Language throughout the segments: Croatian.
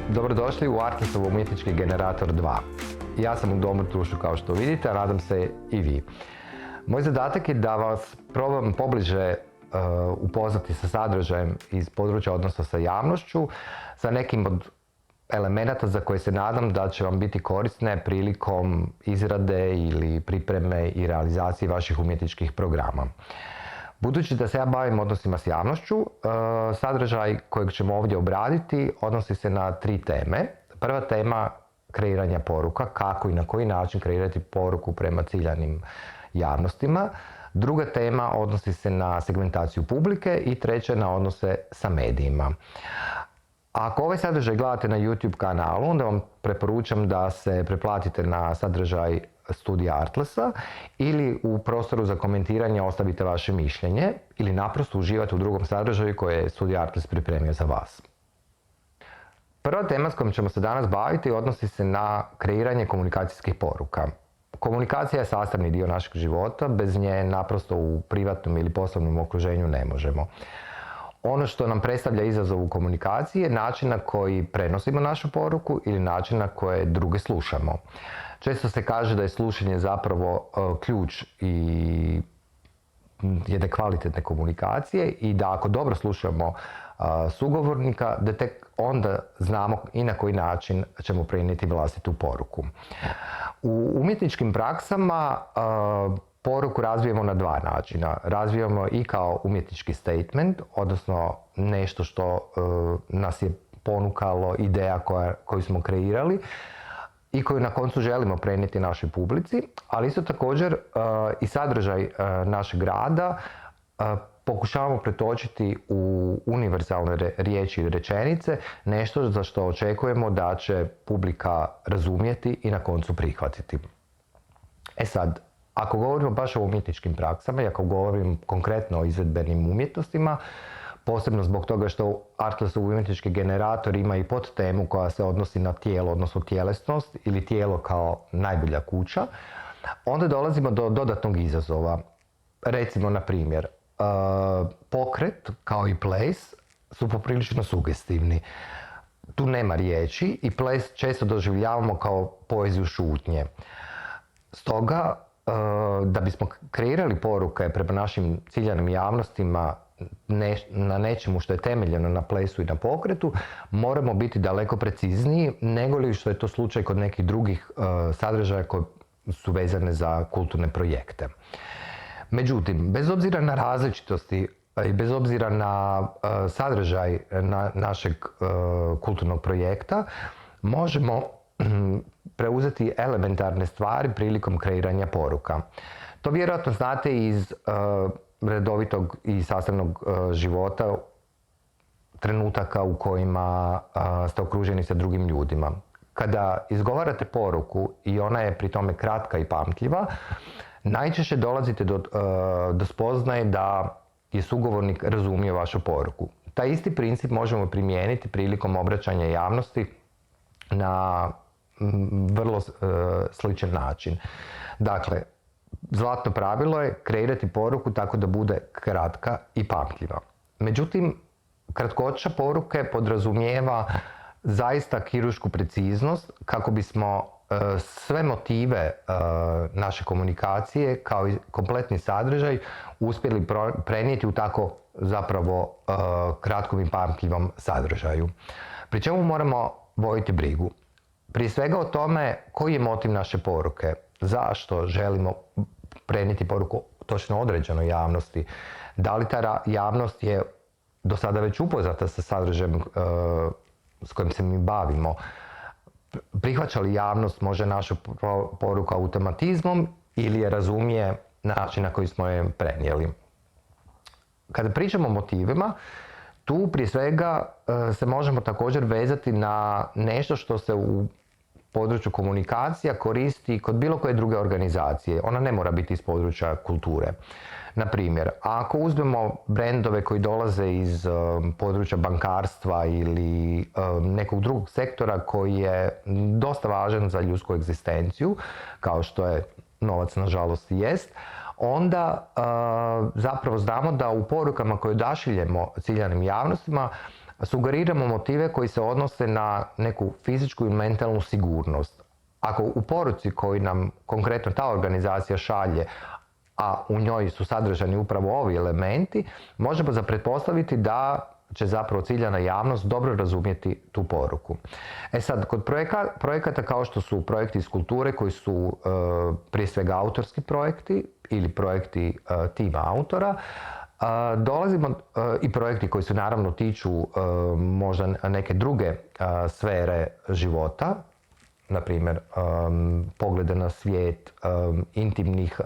Dobrodošli u Artlesov umjetnički generator 2. Ja sam u Domu Tušu kao što vidite, a nadam se i vi. Moj zadatak je da vas probam pobliže upoznati sa sadržajem iz područja odnosa sa javnošću, sa nekim od elemenata za koje se nadam da će vam biti korisne prilikom izrade ili pripreme i realizacije vaših umjetničkih programa. Budući da se ja bavim odnosima s javnošću, sadržaj kojeg ćemo ovdje obraditi odnosi se na 3 teme. Prva tema, kreiranja poruka, kako i na koji način kreirati poruku prema ciljanim javnostima. Druga tema odnosi se na segmentaciju publike i treća na odnose sa medijima. Ako ovaj sadržaj gledate na YouTube kanalu, onda vam preporučam da se pretplatite na sadržaj studija Artlesa ili u prostoru za komentiranje ostavite vaše mišljenje ili naprosto uživate u drugom sadržaju koje je studija Artles pripremio za vas. Prva tema s kojom ćemo se danas baviti odnosi se na kreiranje komunikacijskih poruka. Komunikacija je sastavni dio našeg života, bez nje naprosto u privatnom ili poslovnom okruženju ne možemo. Ono što nam predstavlja izazov u komunikaciji je način na koji prenosimo našu poruku ili način na koje druge slušamo. Često se kaže da je slušanje zapravo ključ i jedne kvalitetne komunikacije i da ako dobro slušamo sugovornika, da tek onda znamo i na koji način ćemo prenijeti vlastitu poruku. U umjetničkim praksama poruku razvijemo na 2 načina. Razvijamo i kao umjetnički statement, odnosno nešto što nas je ponukalo, ideja koju smo kreirali i koju na koncu želimo prenijeti našoj publici, ali isto također i sadržaj našeg rada pokušavamo pretočiti u univerzalne riječi i rečenice, nešto za što očekujemo da će publika razumjeti i na koncu prihvatiti. E sad, ako govorimo baš o umjetničkim praksama i ako govorim konkretno o izvedbenim umjetnostima, posebno zbog toga što Artlesov umjetnički generator ima i podtemu koja se odnosi na tijelo, odnosno tjelesnost ili tijelo kao najbolja kuća, onda dolazimo do dodatnog izazova. Recimo, na primjer, pokret kao i ples su poprilično sugestivni. Tu nema riječi i ples često doživljavamo kao poeziju šutnje. Stoga, da bismo kreirali poruke prema našim ciljanim javnostima na nečemu što je temeljeno na plesu i na pokretu, moramo biti daleko precizniji nego li što je to slučaj kod nekih drugih sadržaja koji su vezane za kulturne projekte. Međutim, bez obzira na različitosti i bez obzira na sadržaj našeg kulturnog projekta, možemo preuzeti elementarne stvari prilikom kreiranja poruka. To vjerojatno znate iz redovitog i sastavnog života, trenutaka u kojima ste okruženi sa drugim ljudima. Kada izgovarate poruku i ona je pri tome kratka i pamtljiva, najčešće dolazite do spoznaje da je sugovornik razumio vašu poruku. Taj isti princip možemo primijeniti prilikom obraćanja javnosti na vrlo sličan način. Dakle, zlatno pravilo je kreirati poruku tako da bude kratka i pamtljiva. Međutim, kratkoća poruke podrazumijeva zaista kiruršku preciznost kako bismo sve motive naše komunikacije kao i kompletni sadržaj uspjeli prenijeti u tako zapravo kratkom i pamtljivom sadržaju. Pri čemu moramo voditi brigu. Prije svega o tome koji je motiv naše poruke, zašto želimo prenijeti poruku točno određenoj javnosti, da li ta javnost je do sada već upoznata sa sadržajem s kojim se mi bavimo, prihvaća li javnost možda našu poruku automatizmom ili je razumije na način na koji smo je prenijeli. Kada pričamo o motivima, tu prije svega se možemo također vezati na nešto što se u području komunikacija koristi kod bilo koje druge organizacije. Ona ne mora biti iz područja kulture. Na primjer, ako uzmemo brendove koji dolaze iz područja bankarstva ili nekog drugog sektora koji je dosta važan za ljudsku egzistenciju, kao što je novac nažalost i jest, onda zapravo znamo da u porukama koje odašiljemo ciljanim javnostima sugeriramo motive koji se odnose na neku fizičku i mentalnu sigurnost. Ako u poruci koju nam konkretno ta organizacija šalje, a u njoj su sadržani upravo ovi elementi, možemo za pretpostaviti da će zapravo ciljana javnost dobro razumjeti tu poruku. E sad, kod projekata kao što su projekti iz kulture koji su prije svega autorski projekti ili projekti tima autora, dolazimo i projekti koji se naravno tiču možda neke druge sfere života, na primjer poglede na svijet, intimnih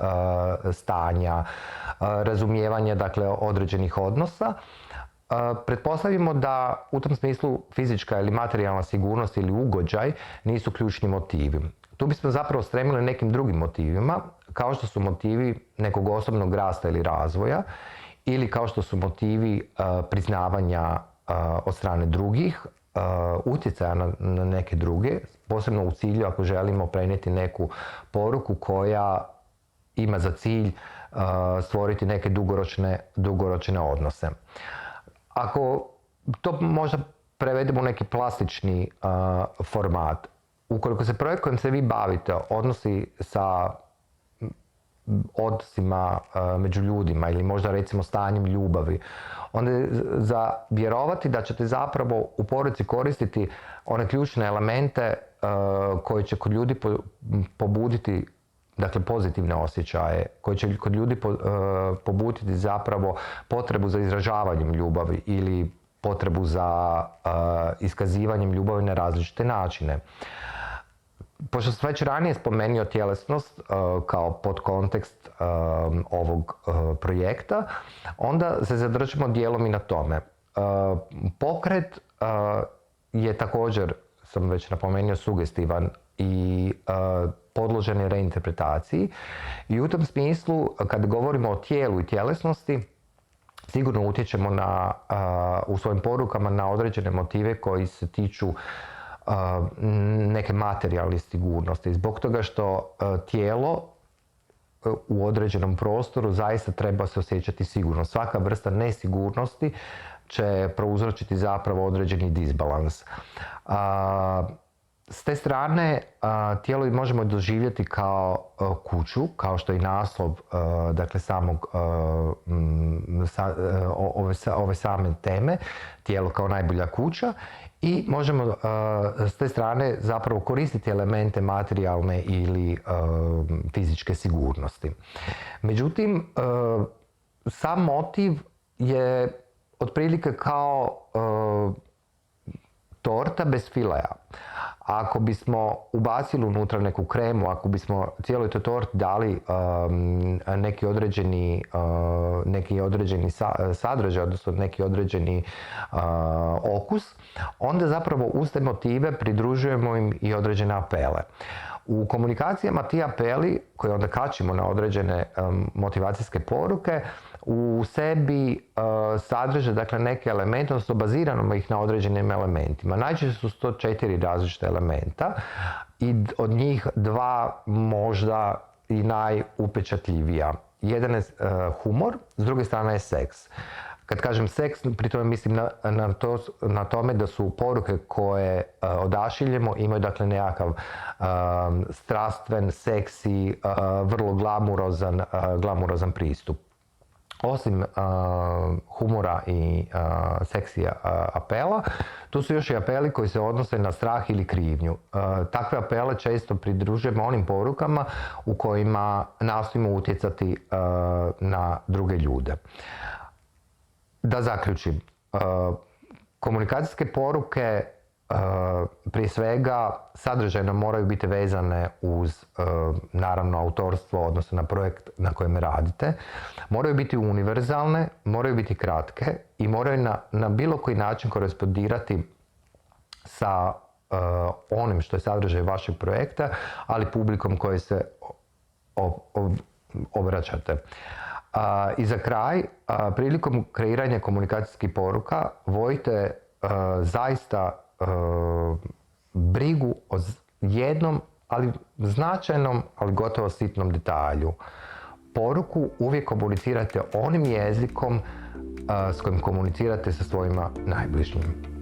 stanja, razumijevanja dakle određenih odnosa. Pretpostavimo da u tom smislu fizička ili materijalna sigurnost ili ugođaj nisu ključni motivi. Tu bismo zapravo stremili nekim drugim motivima, kao što su motivi nekog osobnog rasta ili razvoja, ili kao što su motivi priznavanja od strane drugih, utjecaja na neke druge, posebno u cilju ako želimo prenijeti neku poruku koja ima za cilj stvoriti neke dugoročne odnose. Ako to možda prevedemo u neki plastični format, ukoliko se projekt kojim se vi bavite odnosi sa odnosima među ljudima ili možda recimo stanjem ljubavi, onda je za vjerovati da ćete zapravo u poruci koristiti one ključne elemente koji će kod ljudi pobuditi dakle pozitivne osjećaje, koji će kod ljudi pobuditi zapravo potrebu za izražavanjem ljubavi ili potrebu za iskazivanjem ljubavi na različite načine. Pošto sam već ranije spomenuo tjelesnost kao podkontekst ovog projekta, onda se zadržimo dijelom i na tome. Pokret je također, sam već napomenuo, sugestivan i podložen je reinterpretaciji i u tom smislu kad govorimo o tijelu i tjelesnosti sigurno utječemo u svojim porukama na određene motive koji se tiču neke materijalne sigurnosti. Zbog toga što tijelo u određenom prostoru zaista treba se osjećati sigurno. Svaka vrsta nesigurnosti će prouzročiti zapravo određeni disbalans. S te strane tijelo možemo doživjeti kao kuću, kao što je i naslov dakle samog ove same teme, tijelo kao najbolja kuća, i možemo s te strane zapravo koristiti elemente materijalne ili fizičke sigurnosti. Međutim, sam motiv je otprilike kao torta bez filea. Ako bismo ubacili unutra neku kremu, ako bismo cijeloj toj torti dali neki određeni sadržaj, odnosno neki određeni okus, onda zapravo uz te motive pridružujemo im i određene apele. U komunikacijama ti apeli, koje onda kačimo na određene motivacijske poruke, u sebi sadrže dakle neke elemente, odnosno baziramo ih na određenim elementima. Najčešće su to 4 različita elementa i od njih 2 možda i najupečatljivija. Jedan je humor, s druge strane je seks. Kad kažem seks, pri tome mislim na tome da su poruke koje odašiljemo imaju dakle nekakav strastven, seksi, vrlo glamurozan pristup. Osim humora i seksi apela, tu su još i apeli koji se odnose na strah ili krivnju. Takve apele često pridružujemo onim porukama u kojima nastojimo utjecati na druge ljude. Da zaključim, komunikacijske poruke prije svega sadržajno moraju biti vezane uz naravno autorstvo, odnosno na projekt na kojem radite. Moraju biti univerzalne, moraju biti kratke i moraju na bilo koji način korespondirati sa onim što je sadržaj vašeg projekta, ali publikom koji se obraćate. I za kraj, prilikom kreiranja komunikacijskih poruka vodite zaista brigu o jednom, ali značajnom, ali gotovo sitnom detalju. Poruku uvijek komunicirate onim jezikom s kojim komunicirate sa svojima najbližnjim.